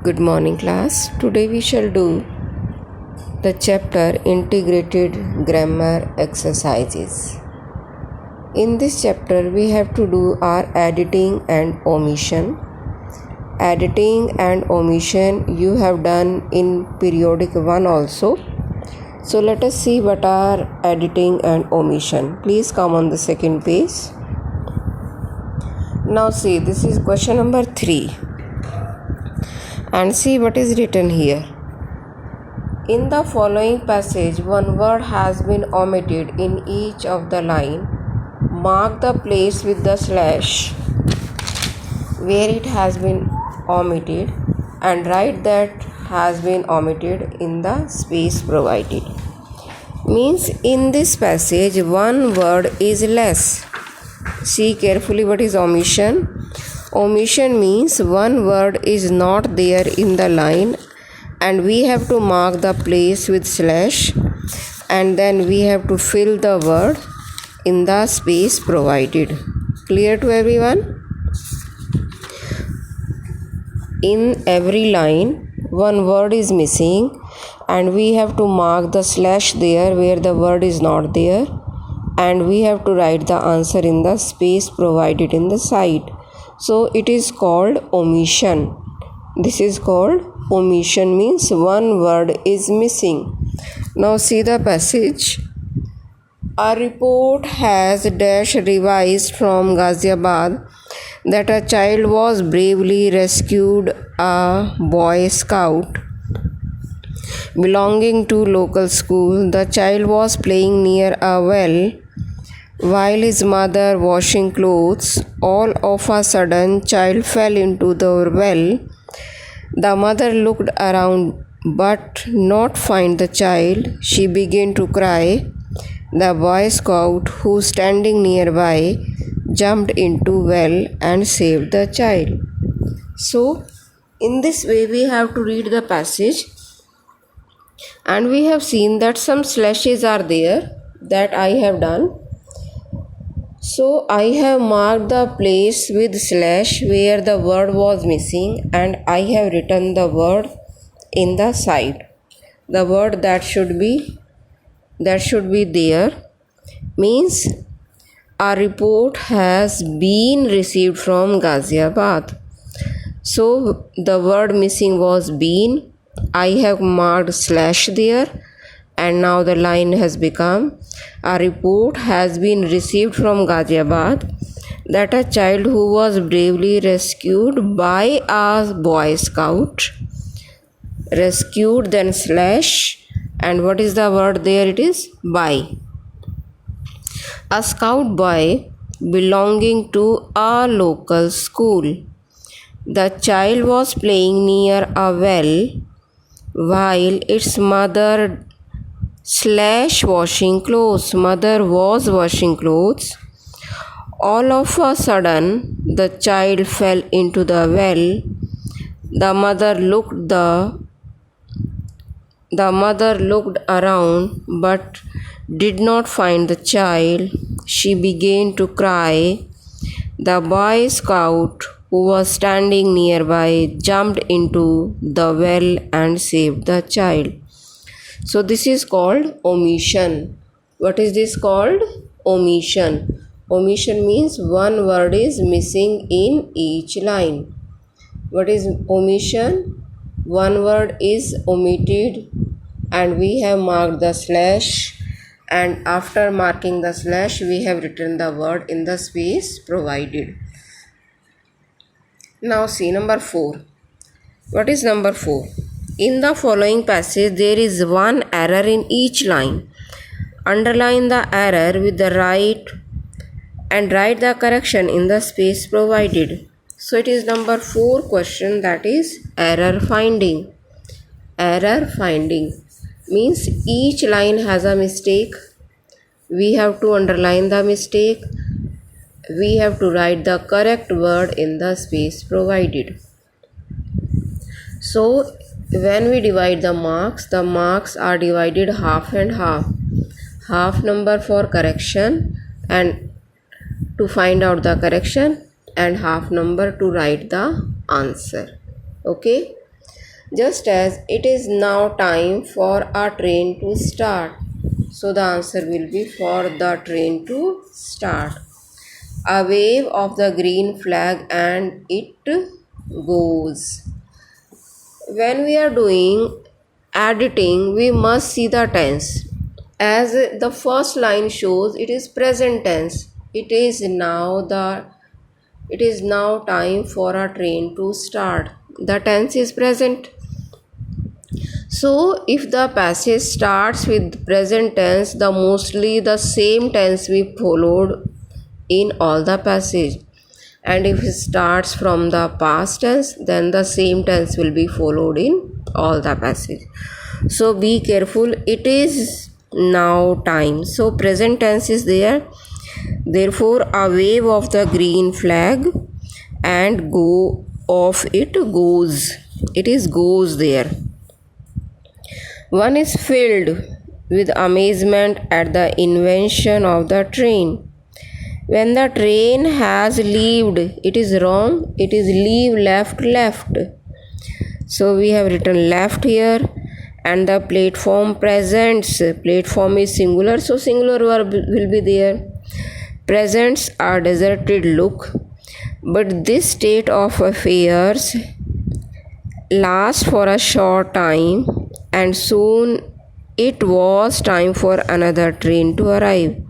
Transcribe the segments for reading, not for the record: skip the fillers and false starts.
Good morning, class. Today we shall do the chapter Integrated Grammar Exercises. In this chapter we have to do our editing and omission. Editing and omission you have done in periodic 1 also. So let us see what are editing and omission. Please come on the second page. Now see, this is question number 3. And see what is written here. In the following passage, one word has been omitted in each of the line. Mark the place with the slash where it has been omitted and write that has been omitted in the space provided. Means in this passage one word is less. See carefully what is omission. Omission means one word is not there in the line and we have to mark the place with slash and then we have to fill the word in the space provided. Clear to everyone? In every line one word is missing and we have to mark the slash there where the word is not there and we have to write the answer in the space provided in the side. So it is called omission. This is called omission, means one word is missing. Now see the passage. A report has dash revised from Ghaziabad that a child was bravely rescued, a Boy Scout belonging to local school. The child was playing near a well while his mother washing clothes. All of a sudden child fell into the well. The mother looked around but not find the child. She began to cry. The Boy Scout, who standing nearby, jumped into well and saved the child. So in this way we have to read the passage, and we have seen that some slashes are there that I have done. So I have marked the place with slash where the word was missing and I have written the word in the side. The word that should be there means a report has been received from Ghaziabad. So the word missing was been. I have marked slash there and now the line has become a report has been received from Ghaziabad that a child who was bravely rescued by a Boy Scout. Rescued, then slash, and what is the word there? It is by. A scout boy belonging to a local school. The child was playing near a well while its mother slash washing clothes. Mother was washing clothes. All of a sudden the child fell into the well. The mother looked around but did not find the child. She began to cry. The Boy Scout, who was standing nearby, jumped into the well and saved the child. So this is called omission. What is this called? Omission. Omission means one word is missing in each line. What is omission? One word is omitted and we have marked the slash, and after marking the slash we have written the word in the space provided. Now see number 4. What is number 4? In the following passage there is one error in each line. Underline the error with the right and write the correction in the space provided. So it is number 4 question, that is error finding. Error finding means each line has a mistake. We have to underline the mistake. We have to write the correct word in the space provided. So when we divide the marks are divided half and half. Half number for correction and to find out the correction, and half number to write the answer. Okay. just as it is now time for a train to start. So the answer will be for the train to start. A wave of the green flag and it goes. When we are doing editing, we must see the tense. As the first line shows, it is present tense. It is now time for a train to start. The tense is present. So if the passage starts with present tense, the mostly the same tense we followed in all the passage. And if it starts from the past tense, then the same tense will be followed in all the passage. So be careful. It is now time. So present tense is there. Therefore, a wave of the green flag and go of it goes. It is goes there. One is filled with amazement at the invention of the train. When the train has left, it is wrong. It is leave, left. So we have written left here. And the platform presents. Platform is singular, so singular verb will be there. Presents a deserted look. But this state of affairs lasts for a short time, and soon it was time for another train to arrive.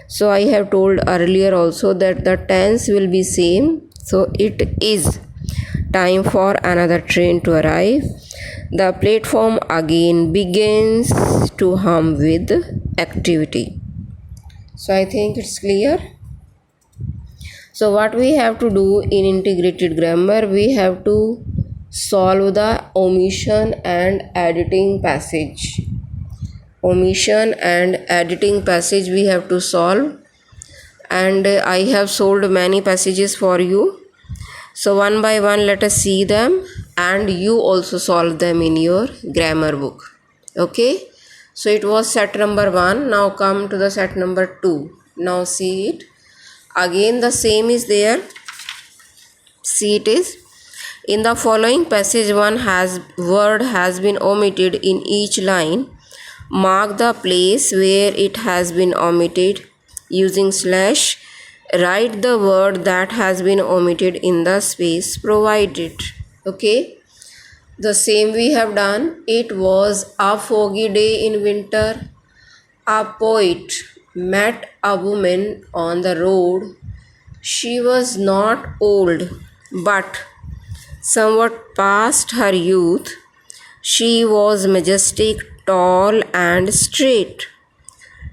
So I have told earlier also that the tense will be same. So it is time for another train to arrive. The platform again begins to hum with activity. So I think it's clear. So what we have to do in integrated grammar, we have to solve the omission and editing passage. Omission and editing passage we have to solve, and I have solved many passages for you. So one by one let us see them, and you also solve them in your grammar book. Okay, so it was set number 1. Now come to the set number 2. Now see it. Again the same is there. See it is. In the following passage, word has been omitted in each line. Mark the place where it has been omitted using slash. Write the word that has been omitted in the space provided. Okay. The same we have done. It was a foggy day in winter. A poet met a woman on the road. She was not old, but somewhat past her youth. She was majestic, tall and straight.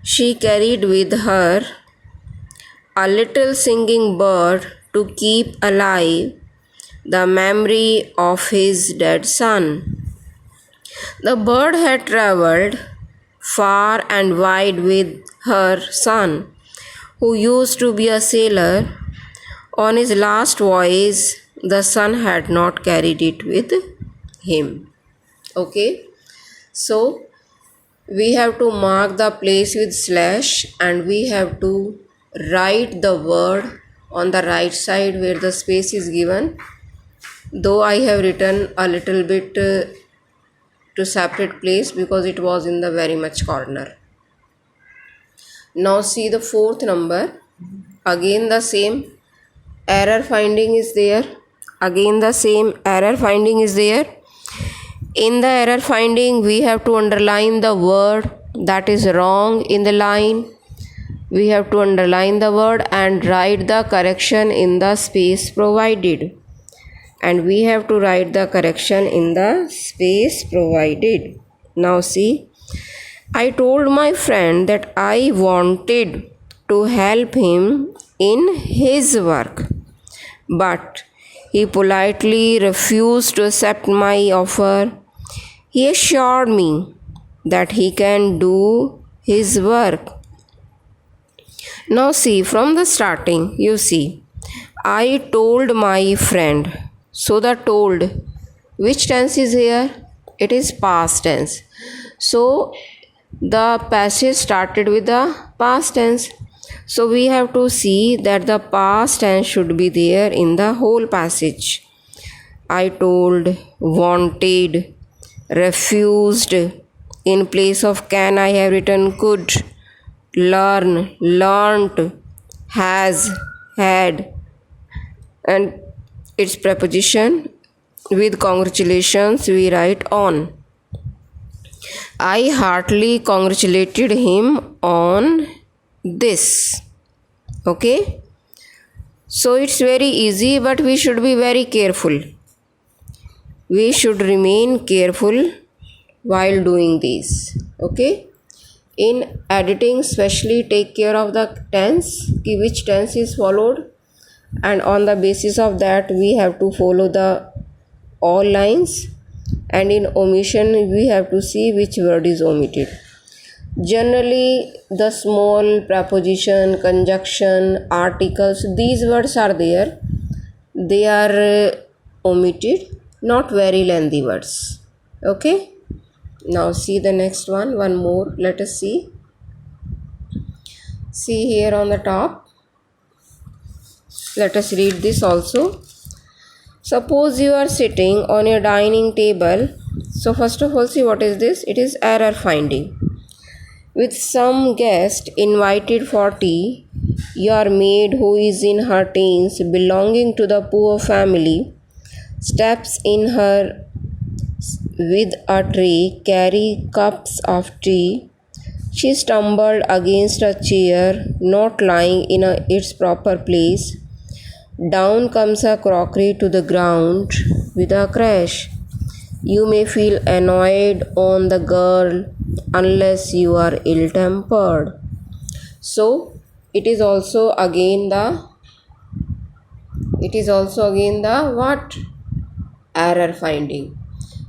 She carried with her a little singing bird to keep alive the memory of his dead son. The bird had travelled far and wide with her son, who used to be a sailor. On his last voyage, the son had not carried it with him. Okay, so we have to mark the place with slash, and we have to write the word on the right side where the space is given. Though I have written a little bit to separate place because it was in the very much corner. Now see the 4th number. Again the same error finding is there. Again the same error finding is there. In the error finding, we have to underline the word that is wrong in the line. We have to underline the word and write the correction in the space provided. And we have to write the correction in the space provided. Now see, I told my friend that I wanted to help him in his work, but he politely refused to accept my offer. He assured me that he can do his work. Now see, from the starting, you see, I told my friend. So the told, which tense is here? It is past tense. So the passage started with the past tense. So we have to see that the past tense should be there in the whole passage. I told, wanted, refused. In place of can, I have written could, learn, learnt, has, had, and its preposition with congratulations we write on. I heartily congratulated him on this. Okay, so it's very easy, but we should be very careful. We should remain careful while doing these. Okay, in editing especially take care of the tense, which tense is followed, and on the basis of that we have to follow the all lines, and in omission we have to see which word is omitted. Generally the small preposition, conjunction, articles, these words are there, they are omitted, not very lengthy words. Okay, now see the next one more, let us see here on the top. Let us read this also. Suppose you are sitting on a dining table. So first of all, see what is this? It is error finding. With some guest invited for tea, your maid, who is in her teens, belonging to the poor family, steps in her with a tray, carry cups of tea. She stumbled against a chair, not lying in its proper place. Down comes her crockery to the ground with a crash. You may feel annoyed on the girl unless you are ill-tempered. So it is also again the what? Error finding.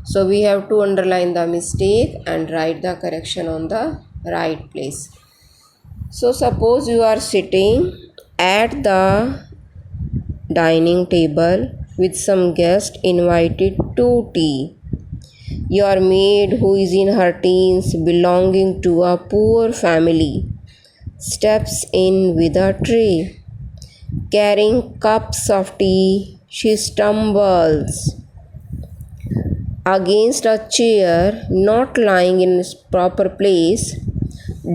So we have to underline the mistake and write the correction on the right place. So suppose you are sitting at the dining table with some guest invited to tea. Your maid, who is in her teens, belonging to a poor family, steps in with a tray. Carrying cups of tea, she stumbles against a chair, not lying in its proper place.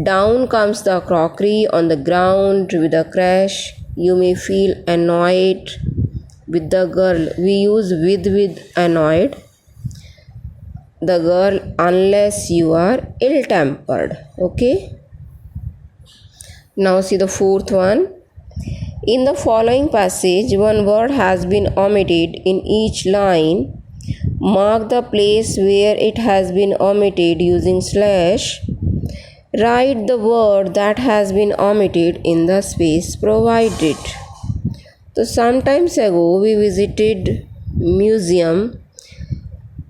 Down comes the crockery on the ground with a crash. You may feel annoyed with the girl. We use with annoyed the girl unless you are ill-tempered. Okay, now see the fourth one. In the following passage, one word has been omitted in each line. Mark the place where it has been omitted using slash. Write the word that has been omitted in the space provided. So sometimes ago we visited museum.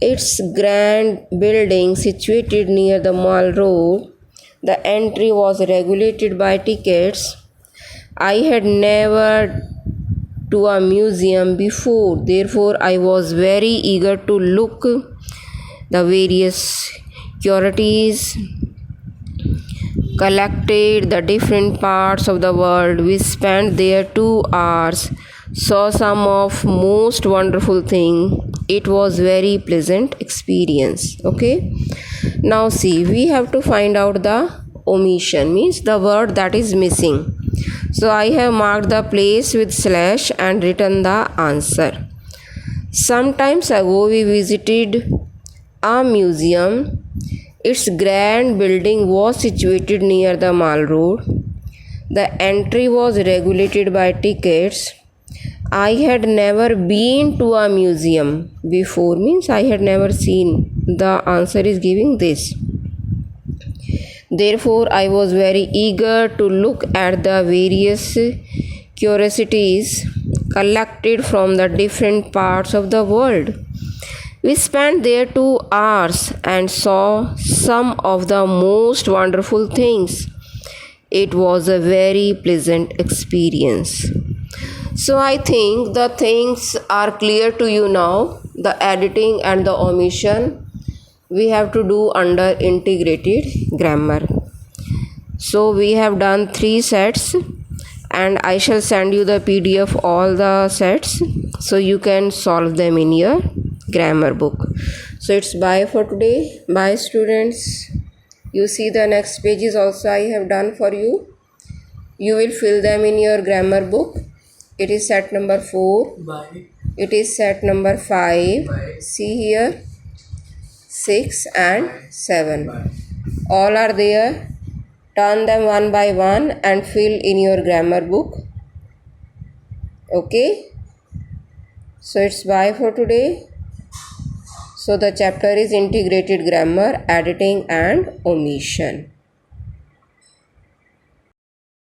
It's grand building situated near the Mall Road. The entry was regulated by tickets. I had never to a museum before, therefore I was very eager to look the various curiosities, collected the different parts of the world. We spent there 2 hours, saw some of most wonderful thing. It was very pleasant experience. Okay, now see, we have to find out the omission, means the word that is missing. So I have marked the place with slash and written the answer. Sometimes ago we visited a museum. Its grand building was situated near the Mall Road. The entry was regulated by tickets. I had never been to a museum before, means I had never seen. The answer is giving this. Therefore, I was very eager to look at the various curiosities collected from the different parts of the world. We spent there 2 hours and saw some of the most wonderful things. It was a very pleasant experience. So I think the things are clear to you now. The editing and the omission we have to do under integrated grammar. So we have done 3 sets and I shall send you the PDF all the sets so you can solve them in your grammar book. So it's bye for today. Bye students. You see the next pages also I have done for you. You will fill them in your grammar book. It is set number 4. Bye. It is set number 5. Bye. See here, 6 and 7. Bye. All are there. Turn them one by one and fill in your grammar book. Okay. So it's bye for today. So the chapter is integrated grammar, editing and omission.